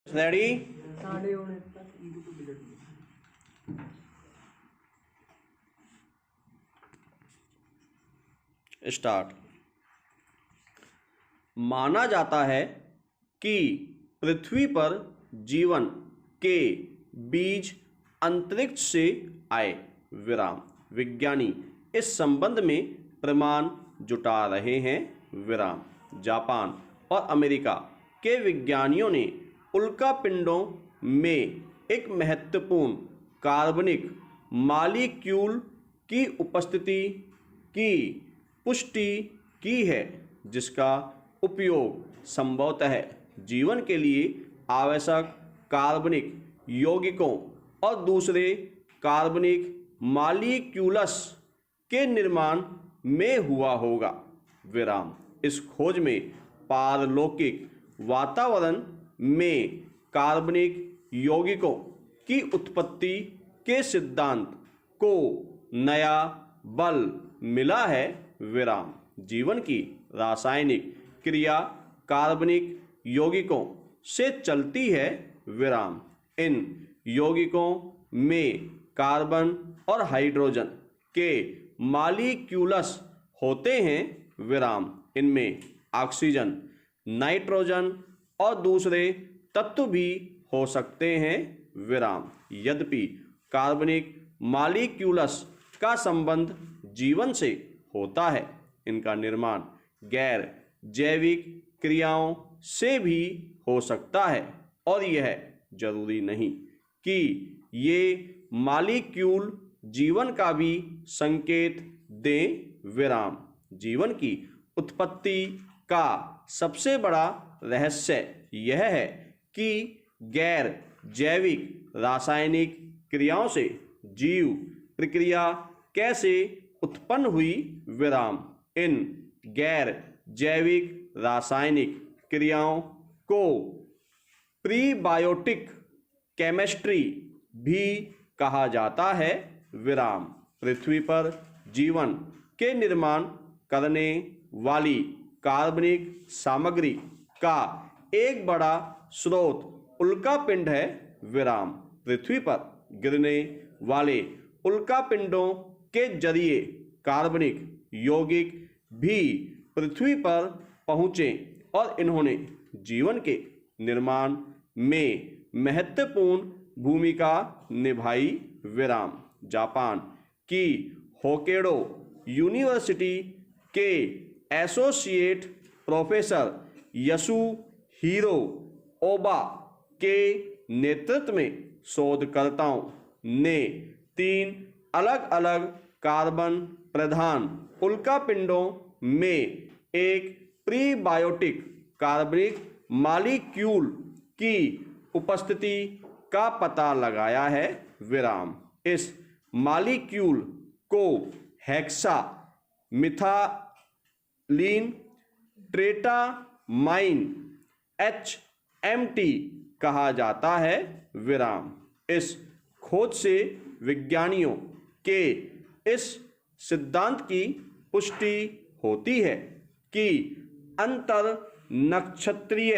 Ready. Start. माना जाता है कि पृथ्वी पर जीवन के बीज अंतरिक्ष से आए। विराम। विज्ञानी इस संबंध में प्रमाण जुटा रहे हैं। विराम। जापान और अमेरिका के विज्ञानियों ने उल्का पिंडों में एक महत्वपूर्ण कार्बनिक मॉलिक्यूल की उपस्थिति की पुष्टि की है, जिसका उपयोग संभवतः जीवन के लिए आवश्यक कार्बनिक यौगिकों और दूसरे कार्बनिक मॉलिक्यूल्स के निर्माण में हुआ होगा। विराम। इस खोज में पारलौकिक वातावरण में कार्बनिक यौगिकों की उत्पत्ति के सिद्धांत को नया बल मिला है। विराम। जीवन की रासायनिक क्रिया कार्बनिक यौगिकों से चलती है। विराम। इन यौगिकों में कार्बन और हाइड्रोजन के मॉलिक्यूल्स होते हैं। विराम। इनमें ऑक्सीजन, नाइट्रोजन और दूसरे तत्व भी हो सकते हैं। विराम। यद्यपि कार्बनिक मॉलिक्यूल्स का संबंध जीवन से होता है, इनका निर्माण गैर जैविक क्रियाओं से भी हो सकता है और यह जरूरी नहीं कि ये मॉलिक्यूल जीवन का भी संकेत दें। विराम। जीवन की उत्पत्ति का सबसे बड़ा रहस्य यह है कि गैर जैविक रासायनिक क्रियाओं से जीव प्रक्रिया कैसे उत्पन्न हुई। विराम। इन गैर जैविक रासायनिक क्रियाओं को प्रीबायोटिक केमिस्ट्री भी कहा जाता है। विराम। पृथ्वी पर जीवन के निर्माण करने वाली कार्बनिक सामग्री का एक बड़ा स्रोत उल्का पिंड है। विराम। पृथ्वी पर गिरने वाले उल्का पिंडों के जरिए कार्बनिक यौगिक भी पृथ्वी पर पहुँचे और इन्होंने जीवन के निर्माण में महत्वपूर्ण भूमिका निभाई। विराम। जापान की होक्काइडो यूनिवर्सिटी के एसोसिएट प्रोफेसर यासुहिरो ओबा के नेतृत्व में शोधकर्ताओं ने 3 अलग अलग कार्बन प्रधान उल्का पिंडों में एक प्रीबायोटिक कार्बनिक मॉलिक्यूल की उपस्थिति का पता लगाया है। विराम। इस मॉलिक्यूल को हेक्सा मिथाइलिन ट्रेटामाइन HMT कहा जाता है। विराम। इस खोज से विज्ञानियों के इस सिद्धांत की पुष्टि होती है कि अंतर नक्षत्रीय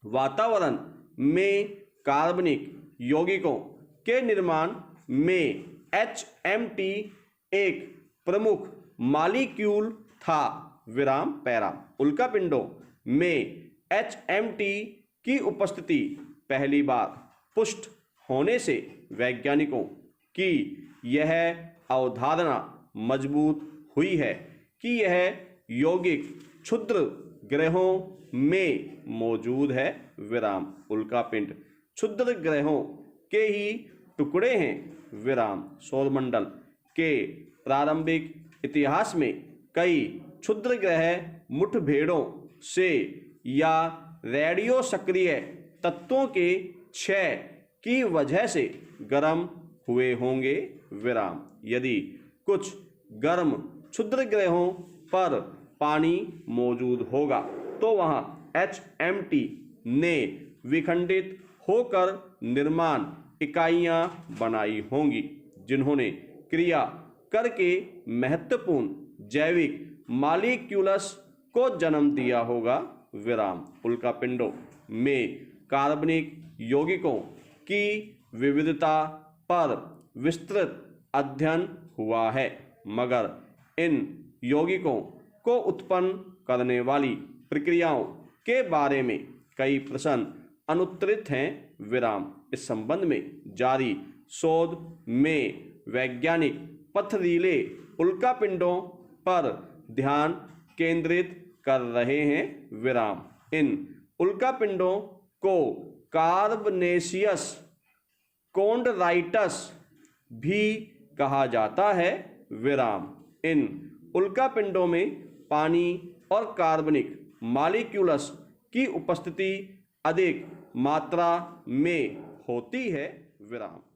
वातावरण में कार्बनिक यौगिकों के निर्माण में HMT एक प्रमुख मॉलिक्यूल था। विराम। पैरा। उल्का पिंडों में HMT की उपस्थिति पहली बार पुष्ट होने से वैज्ञानिकों की यह अवधारणा मजबूत हुई है कि यह यौगिक क्षुद्र ग्रहों में मौजूद है। विराम। उल्का पिंड क्षुद्र ग्रहों के ही टुकड़े हैं। विराम। सौरमंडल के प्रारंभिक इतिहास में कई क्षुद्र ग्रह मुठभेड़ों से या रेडियो सक्रिय तत्वों के क्षय की वजह से गर्म हुए होंगे। विराम। यदि कुछ गर्म क्षुद्र ग्रहों पर पानी मौजूद होगा तो वहाँ HMT ने विखंडित होकर निर्माण इकाइयाँ बनाई होंगी, जिन्होंने क्रिया करके महत्वपूर्ण जैविक मॉलिक्यूल्स को जन्म दिया होगा। विराम। उल्का पिंडों में कार्बनिक यौगिकों की विविधता पर विस्तृत अध्ययन हुआ है, मगर इन यौगिकों को उत्पन्न करने वाली प्रक्रियाओं के बारे में कई प्रश्न अनुत्तरित हैं। विराम। इस संबंध में जारी शोध में वैज्ञानिक पथरीले उल्कापिंडों पर ध्यान केंद्रित कर रहे हैं। विराम। इन उल्कापिंडों को कार्बनेशियस कोंडराइटस भी कहा जाता है। विराम। इन उल्कापिंडों में पानी और कार्बनिक मॉलिक्यूल्स की उपस्थिति अधिक मात्रा में होती है। विराम।